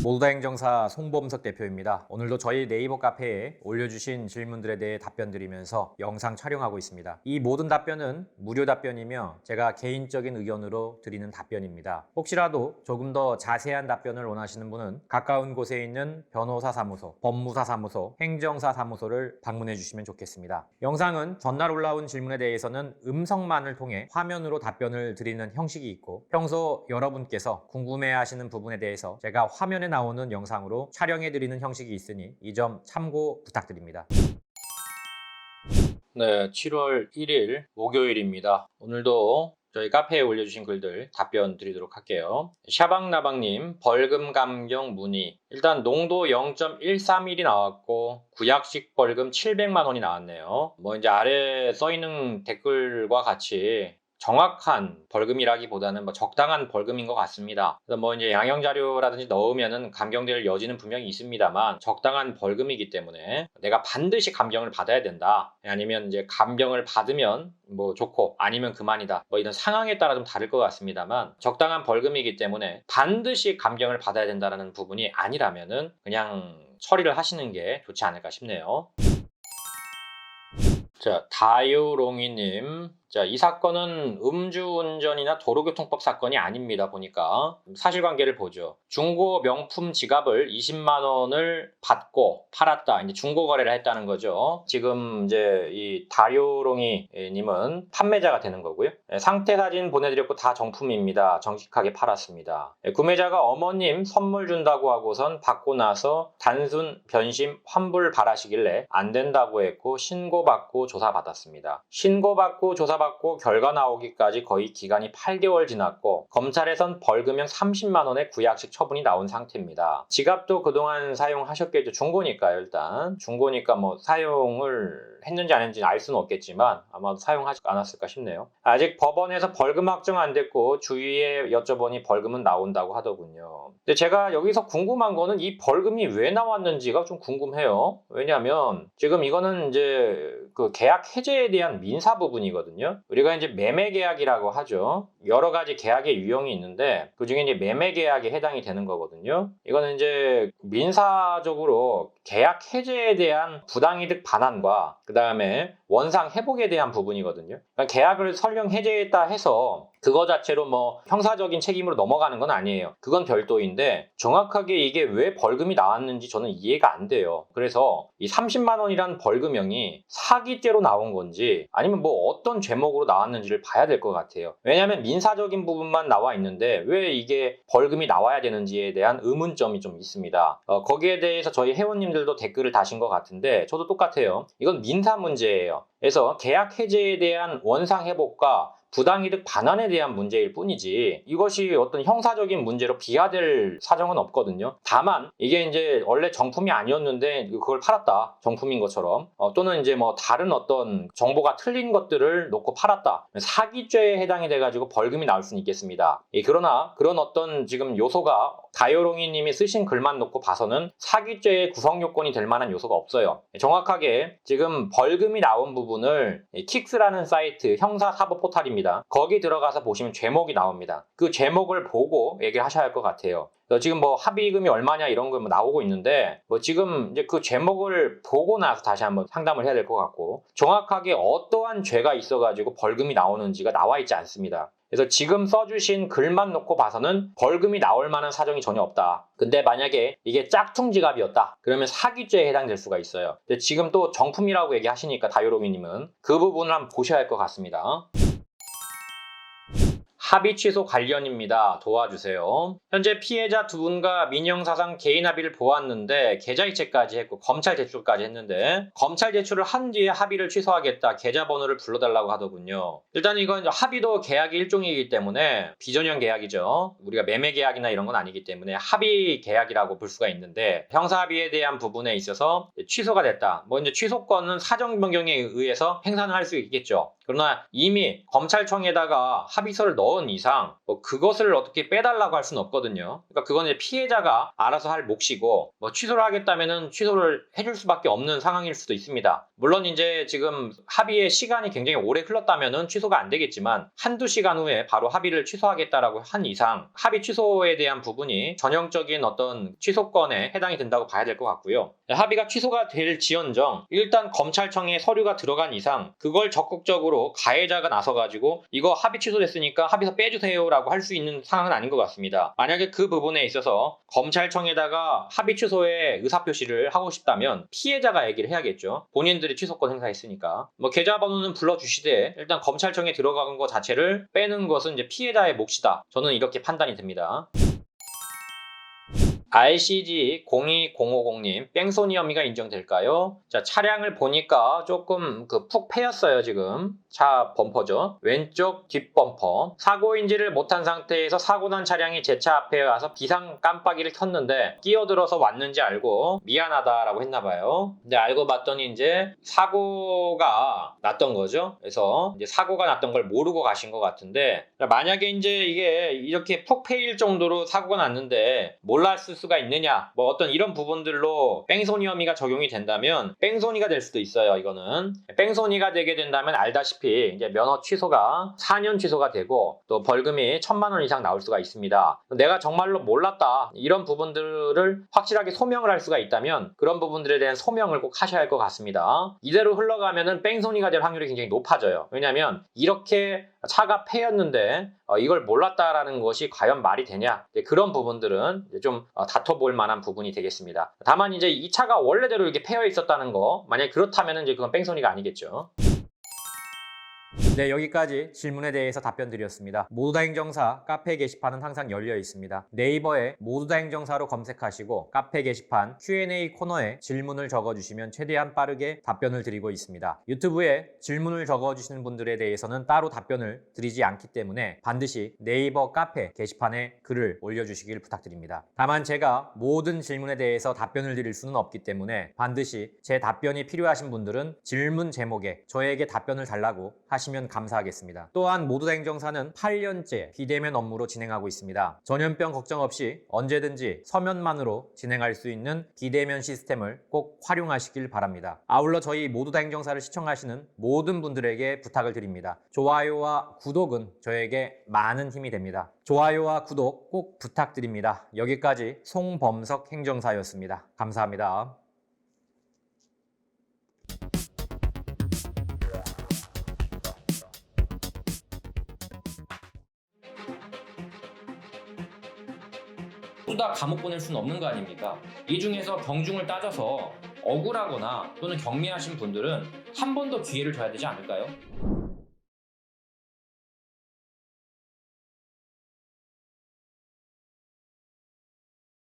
몰다행정사 송범석 대표입니다. 오늘도 저희 네이버 카페에 올려주신 질문들에 대해 답변 드리면서 영상 촬영하고 있습니다. 이 모든 답변은 무료 답변이며 제가 개인적인 의견으로 드리는 답변입니다. 혹시라도 조금 더 자세한 답변을 원하시는 분은 가까운 곳에 있는 변호사 사무소, 법무사 사무소, 행정사 사무소를 방문해 주시면 좋겠습니다. 영상은 전날 올라온 질문에 대해서는 음성만을 통해 화면으로 답변을 드리는 형식이 있고, 평소 여러분께서 궁금해하시는 부분에 대해서 제가 화면에 나오는 영상으로 촬영해드리는 형식이 있으니 이 점 참고 부탁드립니다. 네, 7월 1일 목요일입니다. 오늘도 저희 카페에 올려주신 글들 답변 드리도록 할게요. 샤방나방님, 벌금 감경 문의. 일단 농도 0.131이 나왔고 구약식 벌금 700만 원이 나왔네요. 이제 아래 써있는 댓글과 같이 정확한 벌금이라기보다는 적당한 벌금인 것 같습니다. 그래서 이제 양형자료라든지 넣으면은 감경될 여지는 분명히 있습니다만 적당한 벌금이기 때문에 내가 반드시 감경을 받아야 된다. 아니면 이제 감경을 받으면 좋고 아니면 그만이다. 이런 상황에 따라 좀 다를 것 같습니다만 적당한 벌금이기 때문에 반드시 감경을 받아야 된다는 부분이 아니라면은 그냥 처리를 하시는 게 좋지 않을까 싶네요. 자, 다요롱이님. 자, 이 사건은 음주운전이나 도로교통법 사건이 아닙니다. 보니까 사실관계를 보죠. 중고 명품 지갑을 20만 원을 받고 팔았다. 이제 중고 거래를 했다는 거죠. 지금 이제 이 다요롱이 님은 판매자가 되는 거고요. 상태 사진 보내드렸고 다 정품입니다. 정직하게 팔았습니다. 구매자가 어머님 선물 준다고 하고선 받고 나서 단순 변심 환불 바라시길래 안 된다고 했고 신고받고 조사받았습니다. 신고받고 조사받고 결과 나오기까지 거의 기간이 8개월 지났고 검찰에선 벌금형 30만 원의 구약식 처분이 나온 상태입니다. 지갑도 그동안 사용하셨겠죠. 중고니까요. 일단 중고니까 사용을 했는지 안 했는지 알 수는 없겠지만 아마 사용하지 않았을까 싶네요. 아직 법원에서 벌금 확정 안 됐고 주위에 여쭤보니 벌금은 나온다고 하더군요. 근데 제가 여기서 궁금한 거는 이 벌금이 왜 나왔는지가 좀 궁금해요. 왜냐하면 지금 이거는 이제 그 계약 해제에 대한 민사 부분이거든요. 우리가 이제 매매 계약이라고 하죠. 여러 가지 계약의 유형이 있는데 그 중에 이제 매매 계약에 해당이 되는 거거든요. 이거는 이제 민사적으로 계약 해제에 대한 부당이득 반환과 그 다음에 원상 회복에 대한 부분이거든요. 그러니까 계약을 설령 해제했다 해서 그거 자체로 형사적인 책임으로 넘어가는 건 아니에요. 그건 별도인데 정확하게 이게 왜 벌금이 나왔는지 저는 이해가 안 돼요. 그래서 이 30만 원이라는 벌금형이 사기죄로 나온 건지 아니면 어떤 죄목으로 나왔는지를 봐야 될 것 같아요. 왜냐하면 민사적인 부분만 나와 있는데 왜 이게 벌금이 나와야 되는지에 대한 의문점이 좀 있습니다. 거기에 대해서 저희 회원님들도 댓글을 다신 것 같은데 저도 똑같아요. 이건 민사 문제예요. 그래서 계약 해제에 대한 원상 회복과 부당이득 반환에 대한 문제일 뿐이지 이것이 어떤 형사적인 문제로 비화될 사정은 없거든요. 다만 이게 이제 원래 정품이 아니었는데 그걸 팔았다. 정품인 것처럼 또는 이제 다른 어떤 정보가 틀린 것들을 놓고 팔았다. 사기죄에 해당이 돼가지고 벌금이 나올 수는 있겠습니다. 그러나 그런 어떤 지금 요소가 다요롱이 님이 쓰신 글만 놓고 봐서는 사기죄의 구성 요건이 될 만한 요소가 없어요. 정확하게 지금 벌금이 나온 부분을 킥스라는 사이트 형사사법 포탈입니다. 거기 들어가서 보시면 제목이 나옵니다. 그 제목을 보고 얘기를 하셔야 할 것 같아요. 지금 합의금이 얼마냐 이런 거 나오고 있는데 지금 이제 그 제목을 보고 나서 다시 한번 상담을 해야 될 것 같고 정확하게 어떠한 죄가 있어가지고 벌금이 나오는지가 나와 있지 않습니다. 그래서 지금 써주신 글만 놓고 봐서는 벌금이 나올 만한 사정이 전혀 없다. 근데 만약에 이게 짝퉁 지갑이었다. 그러면 사기죄에 해당될 수가 있어요. 근데 지금 또 정품이라고 얘기하시니까 다요롱이님은 그 부분을 한번 보셔야 할 것 같습니다. 합의 취소 관련입니다. 도와주세요. 현재 피해자 두 분과 민형사상 개인 합의를 보았는데 계좌이체까지 했고 검찰 제출까지 했는데 검찰 제출을 한 뒤에 합의를 취소하겠다. 계좌번호를 불러달라고 하더군요. 일단 이건 합의도 계약의 일종이기 때문에 비전형 계약이죠. 우리가 매매 계약이나 이런 건 아니기 때문에 합의 계약이라고 볼 수가 있는데 형사합의에 대한 부분에 있어서 취소가 됐다. 이제 취소권은 사정 변경에 의해서 행사를 할 수 있겠죠. 그러나 이미 검찰청에다가 합의서를 넣은 이상 그것을 어떻게 빼달라고 할 수는 없거든요. 그러니까 그건 이제 피해자가 알아서 할 몫이고 취소를 하겠다면은 취소를 해줄 수밖에 없는 상황일 수도 있습니다. 물론 이제 지금 합의의 시간이 굉장히 오래 흘렀다면은 취소가 안 되겠지만 한두 시간 후에 바로 합의를 취소하겠다라고 한 이상 합의 취소에 대한 부분이 전형적인 어떤 취소권에 해당이 된다고 봐야 될 것 같고요. 합의가 취소가 될지언정 일단 검찰청에 서류가 들어간 이상 그걸 적극적으로 가해자가 나서가지고 이거 합의 취소됐으니까 합의서 빼주세요라고 할 수 있는 상황은 아닌 것 같습니다. 만약에 그 부분에 있어서 검찰청에다가 합의 취소에 의사표시를 하고 싶다면 피해자가 얘기를 해야겠죠. 본인들이 취소권 행사했으니까. 계좌번호는 불러주시되 일단 검찰청에 들어간 것 자체를 빼는 것은 이제 피해자의 몫이다. 저는 이렇게 판단이 됩니다. RCG02050님, 뺑소니 혐의가 인정될까요? 자, 차량을 보니까 조금 푹 패였어요, 지금. 차 범퍼죠. 왼쪽 뒷범퍼. 사고인지를 못한 상태에서 사고 난 차량이 제 차 앞에 와서 비상 깜빡이를 켰는데 끼어들어서 왔는지 알고 미안하다라고 했나봐요. 근데 알고 봤더니 이제 사고가 났던 거죠. 그래서 이제 사고가 났던 걸 모르고 가신 것 같은데 만약에 이제 이게 이렇게 푹 패일 정도로 사고가 났는데 몰랐을 수가 있느냐 어떤 이런 부분들로 뺑소니 혐의가 적용이 된다면 뺑소니가 될 수도 있어요. 이거는 뺑소니가 되게 된다면 알다시피 이제 면허 취소가 4년 취소가 되고 또 벌금이 1,000만 원 이상 나올 수가 있습니다. 내가 정말로 몰랐다 이런 부분들을 확실하게 소명을 할 수가 있다면 그런 부분들에 대한 소명을 꼭 하셔야 할 것 같습니다. 이대로 흘러가면은 뺑소니가 될 확률이 굉장히 높아져요. 왜냐하면 이렇게 차가 패였는데 이걸 몰랐다라는 것이 과연 말이 되냐 그런 부분들은 이제 좀 다퉈볼 만한 부분이 되겠습니다. 다만 이제 이 차가 원래대로 이렇게 패여 있었다는 거 만약에 그렇다면 이제 그건 뺑소니가 아니겠죠. 네, 여기까지 질문에 대해서 답변 드렸습니다. 모두다 행정사 카페 게시판은 항상 열려 있습니다. 네이버에 모두다 행정사로 검색하시고 카페 게시판 Q&A 코너에 질문을 적어주시면 최대한 빠르게 답변을 드리고 있습니다. 유튜브에 질문을 적어주시는 분들에 대해서는 따로 답변을 드리지 않기 때문에 반드시 네이버 카페 게시판에 글을 올려주시길 부탁드립니다. 다만 제가 모든 질문에 대해서 답변을 드릴 수는 없기 때문에 반드시 제 답변이 필요하신 분들은 질문 제목에 저에게 답변을 달라고 하시면 감사하겠습니다. 또한 모두다 행정사는 8년째 비대면 업무로 진행하고 있습니다. 전염병 걱정 없이 언제든지 서면만으로 진행할 수 있는 비대면 시스템을 꼭 활용하시길 바랍니다. 아울러 저희 모두다 행정사를 시청하시는 모든 분들에게 부탁을 드립니다. 좋아요와 구독은 저에게 많은 힘이 됩니다. 좋아요와 구독 꼭 부탁드립니다. 여기까지 송범석 행정사였습니다. 감사합니다. 다 감옥 보낼 수는 없는 거 아닙니까? 이 중에서 경중을 따져서 억울하거나 또는 경미하신 분들은 한 번 더 기회를 줘야 되지 않을까요?